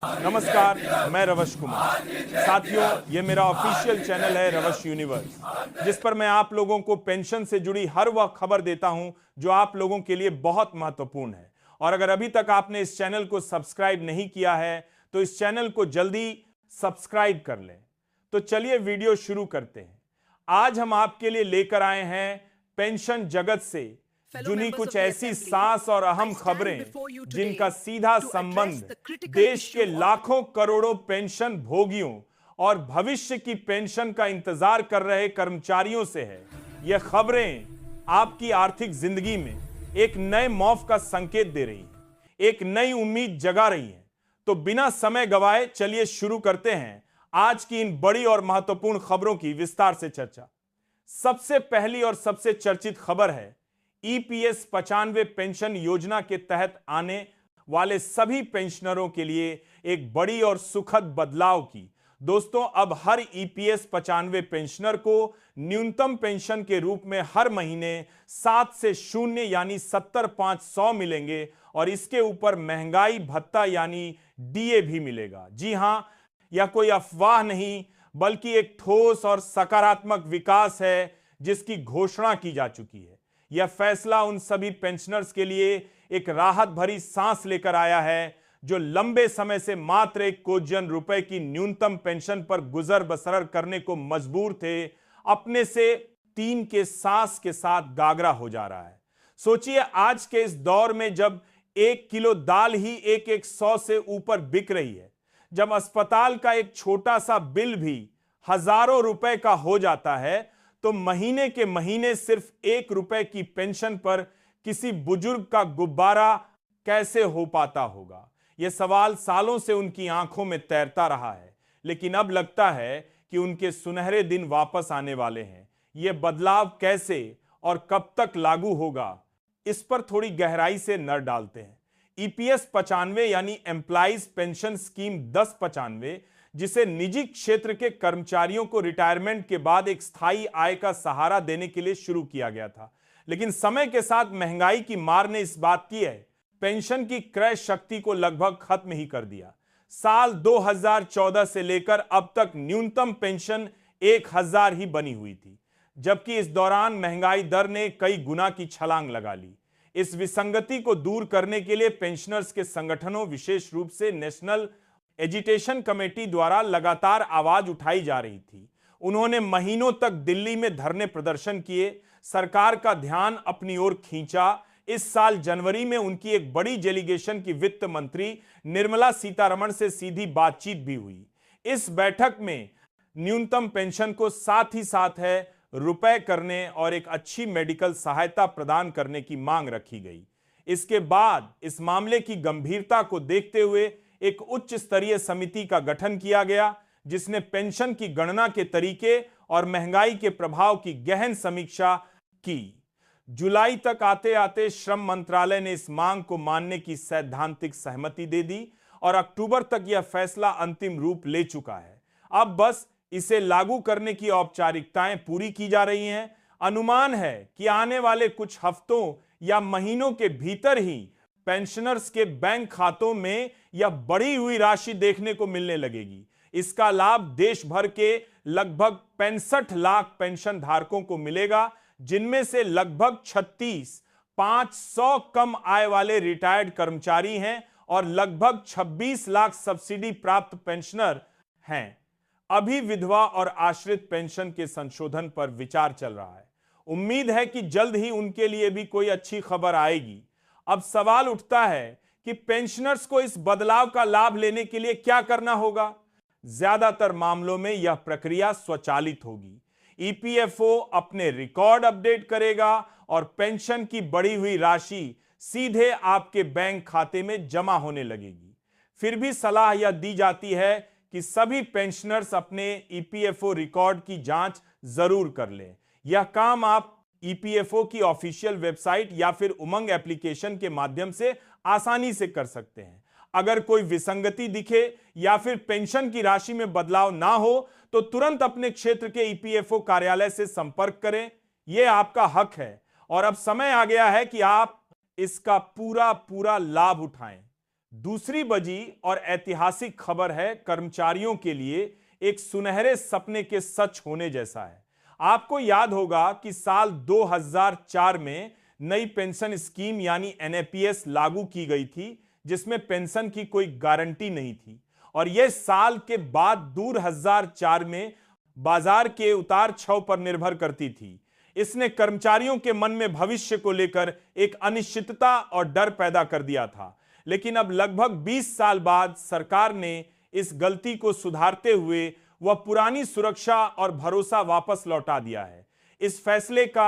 नमस्कार, मैं रवश कुमार। साथियों, ये मेरा ऑफिशियल चैनल है रवश यूनिवर्स, जिस पर मैं आप लोगों को पेंशन से जुड़ी हर वह खबर देता हूं जो आप लोगों के लिए बहुत महत्वपूर्ण है। और अगर अभी तक आपने इस चैनल को सब्सक्राइब नहीं किया है तो इस चैनल को जल्दी सब्सक्राइब कर लें। तो चलिए वीडियो शुरू करते हैं। आज हम आपके लिए लेकर आए हैं पेंशन जगत से जुड़ी कुछ ऐसी सास और अहम खबरें जिनका सीधा संबंध देश के लाखों करोड़ों पेंशन भोगियों और भविष्य की पेंशन का इंतजार कर रहे कर्मचारियों से है। यह खबरें आपकी आर्थिक जिंदगी में एक नए मौफ का संकेत दे रही हैं, एक नई उम्मीद जगा रही हैं। तो बिना समय गवाए चलिए शुरू करते हैं आज की इन बड़ी और महत्वपूर्ण खबरों की विस्तार से चर्चा। सबसे पहली और सबसे चर्चित खबर है ईपीएस 95 पेंशन योजना के तहत आने वाले सभी पेंशनरों के लिए एक बड़ी और सुखद बदलाव की। दोस्तों, अब हर ईपीएस 95 पेंशनर को न्यूनतम पेंशन के रूप में हर महीने 7 से 0 यानी 70,500 मिलेंगे और इसके ऊपर महंगाई भत्ता यानी डीए भी मिलेगा। जी हां, यह कोई अफवाह नहीं बल्कि एक ठोस और सकारात्मक विकास है जिसकी घोषणा की जा चुकी है। यह फैसला उन सभी पेंशनर्स के लिए एक राहत भरी सांस लेकर आया है जो लंबे समय से मात्र 1 कोटियन रुपए की न्यूनतम पेंशन पर गुजर बसर करने को मजबूर थे। अपने से 3 के सांस के साथ गागरा हो जा रहा है। सोचिए, आज के इस दौर में जब 1 किलो दाल ही एक 100 से ऊपर बिक रही है, जब अस्पताल का एक छोटा सा बिल भी हजारों रुपए का हो जाता है, तो महीने के महीने सिर्फ 1 रुपए की पेंशन पर किसी बुजुर्ग का गुब्बारा कैसे हो पाता होगा? यह सवाल सालों से उनकी आंखों में तैरता रहा है, लेकिन अब लगता है कि उनके सुनहरे दिन वापस आने वाले हैं। यह बदलाव कैसे और कब तक लागू होगा, इस पर थोड़ी गहराई से नजर डालते हैं। ईपीएस 95 यानी एम्प्लॉइज पेंशन स्कीम 1095, जिसे निजी क्षेत्र के कर्मचारियों को रिटायरमेंट के बाद एक स्थायी आय का सहारा देने के लिए शुरू किया गया था, लेकिन समय के साथ महंगाई की मार ने इस बात की है पेंशन की क्रय शक्ति को लगभग खत्म ही कर दिया। साल 2014 से लेकर अब तक न्यूनतम पेंशन 1000 ही बनी हुई थी, जबकि इस दौरान महंगाई दर ने कई गुना की छलांग लगा ली। इस विसंगति को दूर करने के लिए पेंशनर्स के संगठनों, विशेष रूप से नेशनल एजिटेशन कमेटी द्वारा लगातार आवाज उठाई जा रही थी। उन्होंने महीनों तक दिल्ली में धरने प्रदर्शन किए, सरकार का ध्यान अपनी ओर खींचा। इस साल जनवरी में उनकी एक बड़ी डेलीगेशन की वित्त मंत्री निर्मला सीतारमण से सीधी बातचीत भी हुई। इस बैठक में न्यूनतम पेंशन को साथ ही साथ है रुपए करने और एक अच्छी मेडिकल सहायता प्रदान करने की मांग रखी गई। इसके बाद इस मामले की गंभीरता को देखते हुए एक उच्च स्तरीय समिति का गठन किया गया, जिसने पेंशन की गणना के तरीके और महंगाई के प्रभाव की गहन समीक्षा की। जुलाई तक आते आते श्रम मंत्रालय ने इस मांग को मानने की सैद्धांतिक सहमति दे दी और अक्टूबर तक यह फैसला अंतिम रूप ले चुका है। अब बस इसे लागू करने की औपचारिकताएं पूरी की जा रही हैं। अनुमान है कि आने वाले कुछ हफ्तों या महीनों के भीतर ही पेंशनर्स के बैंक खातों में यह बढ़ी हुई राशि देखने को मिलने लगेगी। इसका लाभ देश भर के लगभग 65 लाख पेंशन धारकों को मिलेगा, जिनमें से लगभग 500 कम आय वाले रिटायर्ड कर्मचारी हैं और लगभग 26 लाख सब्सिडी प्राप्त पेंशनर हैं। अभी विधवा और आश्रित पेंशन के संशोधन पर विचार चल रहा है। उम्मीद है कि जल्द ही उनके लिए भी कोई अच्छी खबर आएगी। अब सवाल उठता है कि पेंशनर्स को इस बदलाव का लाभ लेने के लिए क्या करना होगा। ज्यादातर मामलों में यह प्रक्रिया स्वचालित होगी। ईपीएफओ अपने रिकॉर्ड अपडेट करेगा और पेंशन की बढ़ी हुई राशि सीधे आपके बैंक खाते में जमा होने लगेगी। फिर भी सलाह यह दी जाती है कि सभी पेंशनर्स अपने ईपीएफओ रिकॉर्ड की जांच जरूर कर लें। यह काम आप ईपीएफओ की ऑफिशियल वेबसाइट या फिर उमंग एप्लीकेशन के माध्यम से आसानी से कर सकते हैं। अगर कोई विसंगति दिखे या फिर पेंशन की राशि में बदलाव ना हो तो तुरंत अपने क्षेत्र के ईपीएफओ कार्यालय से संपर्क करें। यह आपका हक है और अब समय आ गया है कि आप इसका पूरा लाभ उठाएं। दूसरी बजी और ऐतिहासिक खबर है कर्मचारियों के लिए एक सुनहरे सपने के सच होने जैसा है। आपको याद होगा कि साल 2004 में नई पेंशन स्कीम यानी एनएपीएस लागू की गई थी, जिसमें पेंशन की कोई गारंटी नहीं थी। और यह साल के बाद 2004 में बाजार के उतार चढ़ाव पर निर्भर करती थी। इसने कर्मचारियों के मन में भविष्य को लेकर एक अनिश्चितता और डर पैदा कर दिया था। लेकिन अब लगभग 20 साल बाद सरकार ने इस गलती को सुधारते हुए वह पुरानी सुरक्षा और भरोसा वापस लौटा दिया है। इस फैसले का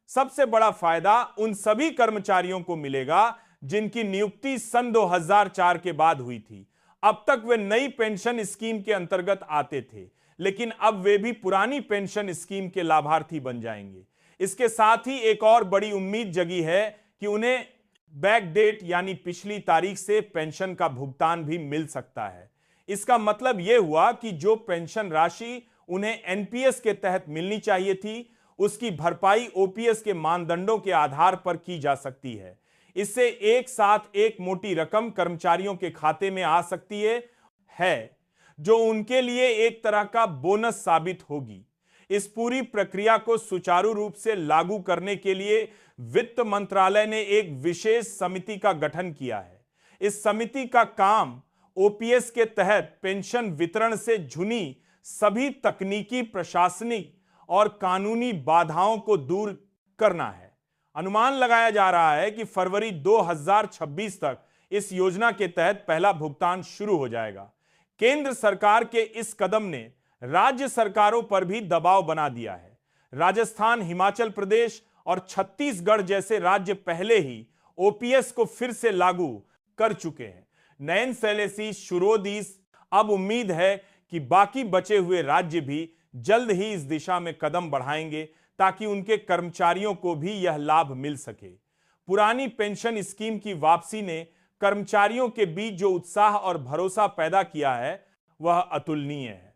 सबसे बड़ा फायदा उन सभी कर्मचारियों को मिलेगा जिनकी नियुक्ति सन 2004 के बाद हुई थी। अब तक वे नई पेंशन स्कीम के अंतर्गत आते थे, लेकिन अब वे भी पुरानी पेंशन स्कीम के लाभार्थी बन जाएंगे। इसके साथ ही एक और बड़ी उम्मीद जगी है कि उन्हें बैक डेट यानी पिछली तारीख से पेंशन का भुगतान भी मिल सकता है। इसका मतलब यह हुआ कि जो पेंशन राशि उन्हें एनपीएस के तहत मिलनी चाहिए थी, उसकी भरपाई ओपीएस के मानदंडों के आधार पर की जा सकती है। इससे एक साथ एक मोटी रकम कर्मचारियों के खाते में आ सकती है, जो उनके लिए एक तरह का बोनस साबित होगी। इस पूरी प्रक्रिया को सुचारू रूप से लागू करने के लिए वित्त मंत्रालय ने एक विशेष समिति का गठन किया है। इस समिति का काम ओपीएस के तहत पेंशन वितरण से जुड़ी सभी तकनीकी, प्रशासनिक और कानूनी बाधाओं को दूर करना है। अनुमान लगाया जा रहा है कि फरवरी 2026 तक इस योजना के तहत पहला भुगतान शुरू हो जाएगा। केंद्र सरकार के इस कदम ने राज्य सरकारों पर भी दबाव बना दिया है। राजस्थान, हिमाचल प्रदेश और छत्तीसगढ़ जैसे राज्य पहले ही ओपीएस को फिर से लागू कर चुके हैं। नयन सैलेसी, शुरोदीस, अब उम्मीद है कि बाकी बचे हुए राज्य भी जल्द ही इस दिशा में कदम बढ़ाएंगे ताकि उनके कर्मचारियों को भी यह लाभ मिल सके। पुरानी पेंशन स्कीम की वापसी ने कर्मचारियों के बीच जो उत्साह और भरोसा पैदा किया है वह अतुलनीय है।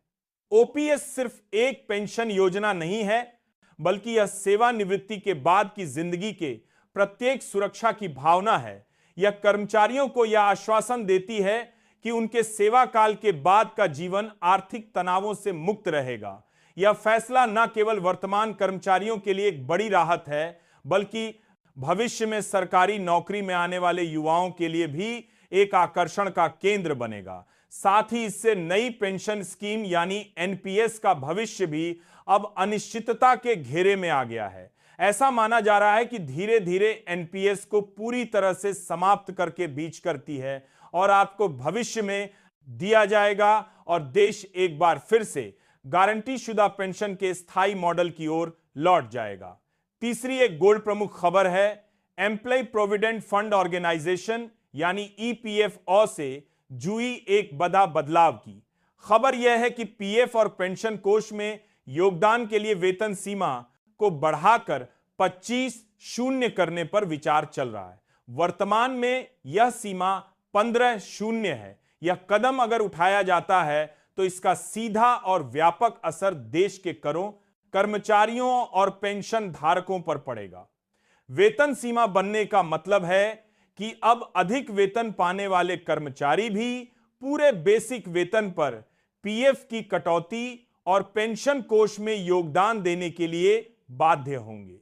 ओपीएस सिर्फ एक पेंशन योजना नहीं है, बल्कि यह सेवानिवृत्ति के बाद की जिंदगी के प्रत्येक सुरक्षा की भावना है। यह कर्मचारियों को यह आश्वासन देती है कि उनके सेवा काल के बाद का जीवन आर्थिक तनावों से मुक्त रहेगा। यह फैसला न केवल वर्तमान कर्मचारियों के लिए एक बड़ी राहत है, बल्कि भविष्य में सरकारी नौकरी में आने वाले युवाओं के लिए भी एक आकर्षण का केंद्र बनेगा। साथ ही इससे नई पेंशन स्कीम यानी एनपीएस का भविष्य भी अब अनिश्चितता के घेरे में आ गया है। ऐसा माना जा रहा है कि धीरे धीरे एनपीएस को पूरी तरह से समाप्त करके बीच करती है और आपको भविष्य में दिया जाएगा और देश एक बार फिर से गारंटी शुदा पेंशन के स्थायी मॉडल की ओर लौट जाएगा। तीसरी एक गोल्ड प्रमुख खबर है एम्प्लॉय प्रोविडेंट फंड ऑर्गेनाइजेशन यानी ईपीएफओ से जुई एक बड़ा बदलाव की खबर यह है कि पीएफ और पेंशन कोष में योगदान के लिए वेतन सीमा को बढ़ाकर 25 शून्य करने पर विचार चल रहा है। वर्तमान में यह सीमा 15 शून्य है। यह कदम अगर उठाया जाता है तो इसका सीधा और व्यापक असर देश के करों, कर्मचारियों और पेंशन धारकों पर पड़ेगा। वेतन सीमा बनने का मतलब है कि अब अधिक वेतन पाने वाले कर्मचारी भी पूरे बेसिक वेतन पर पीएफ की कटौती और पेंशन कोष में योगदान देने के लिए बाध्य होंगे।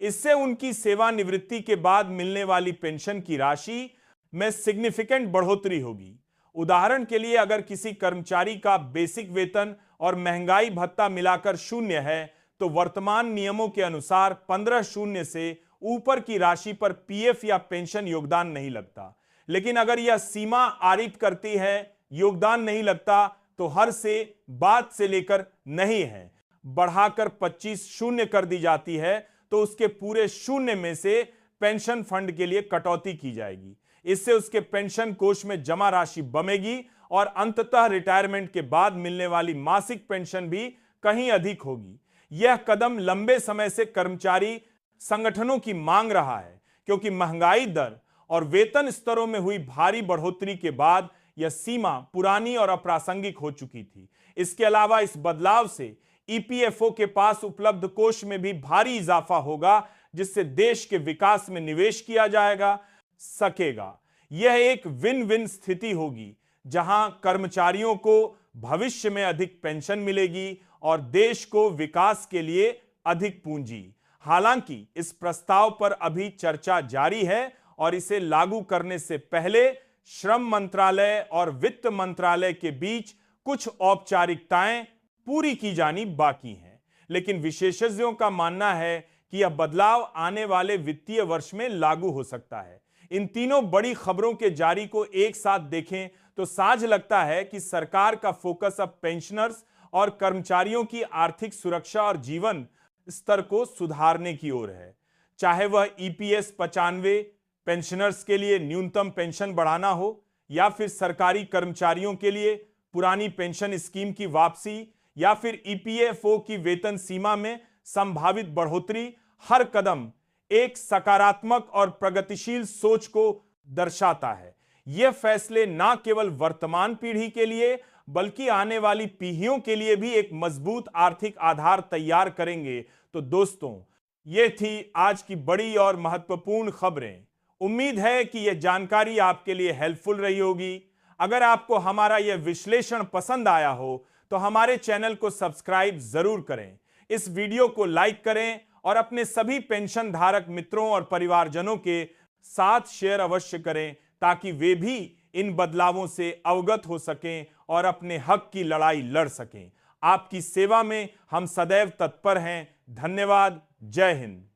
इससे उनकी सेवानिवृत्ति के बाद मिलने वाली पेंशन की राशि में सिग्निफिकेंट बढ़ोतरी होगी। उदाहरण के लिए अगर किसी कर्मचारी का बेसिक वेतन और महंगाई भत्ता मिलाकर शून्य है तो वर्तमान नियमों के अनुसार 15 शून्य से ऊपर की राशि पर पीएफ या पेंशन योगदान नहीं लगता। लेकिन अगर यह सीमा आरित करती है, योगदान नहीं लगता, तो हर से बाद से लेकर नहीं है बढ़ाकर 25 शून्य कर दी जाती है तो उसके पूरे शून्य में से पेंशन फंड के लिए कटौती की जाएगी। इससे उसके पेंशन कोष में जमा राशि बमेगी और अंततः रिटायरमेंट के बाद मिलने वाली मासिक पेंशन भी कहीं अधिक होगी। यह कदम लंबे समय से कर्मचारी संगठनों की मांग रहा है, क्योंकि महंगाई दर और वेतन स्तरों में हुई भारी बढ़ोतरी के बाद यह सीमा पुरानी और अप्रासंगिक हो चुकी थी। इसके अलावा इस बदलाव से ईपीएफओ के पास उपलब्ध कोष में भी भारी इजाफा होगा, जिससे देश के विकास में निवेश किया जाएगा सकेगा। यह एक विन विन स्थिति होगी, जहां कर्मचारियों को भविष्य में अधिक पेंशन मिलेगी और देश को विकास के लिए अधिक पूंजी। हालांकि इस प्रस्ताव पर अभी चर्चा जारी है और इसे लागू करने से पहले श्रम मंत्रालय और वित्त मंत्रालय के बीच कुछ औपचारिकताएं पूरी की जानी बाकी हैं। लेकिन विशेषज्ञों का मानना है कि यह बदलाव आने वाले वित्तीय वर्ष में लागू हो सकता है। इन तीनों बड़ी खबरों के जारी को एक साथ देखें तो साझ लगता है कि सरकार का फोकस अब पेंशनर्स और कर्मचारियों की आर्थिक सुरक्षा और जीवन स्तर को सुधारने की ओर है। चाहे वह ईपीएस 95, पेंशनर्स के लिए न्यूनतम पेंशन बढ़ाना हो, या फिर सरकारी कर्मचारियों के लिए पुरानी पेंशन स्कीम की वापसी, या फिर ईपीएफओ की वेतन सीमा में संभावित बढ़ोतरी, हर कदम एक सकारात्मक और प्रगतिशील सोच को दर्शाता है। ये फैसले न केवल वर्तमान पीढ़ी के लिए बल्कि आने वाली पीढ़ियों के लिए भी एक मजबूत आर्थिक आधार तैयार करेंगे। तो दोस्तों, ये थी आज की बड़ी और महत्वपूर्ण खबरें। उम्मीद है कि यह जानकारी आपके लिए हेल्पफुल रही होगी। अगर आपको हमारा यह विश्लेषण पसंद आया हो तो हमारे चैनल को सब्सक्राइब जरूर करें, इस वीडियो को लाइक करें और अपने सभी पेंशन धारक मित्रों और परिवारजनों के साथ शेयर अवश्य करें, ताकि वे भी इन बदलावों से अवगत हो सकें और अपने हक की लड़ाई लड़ सकें। आपकी सेवा में हम सदैव तत्पर हैं। धन्यवाद। जय हिंद।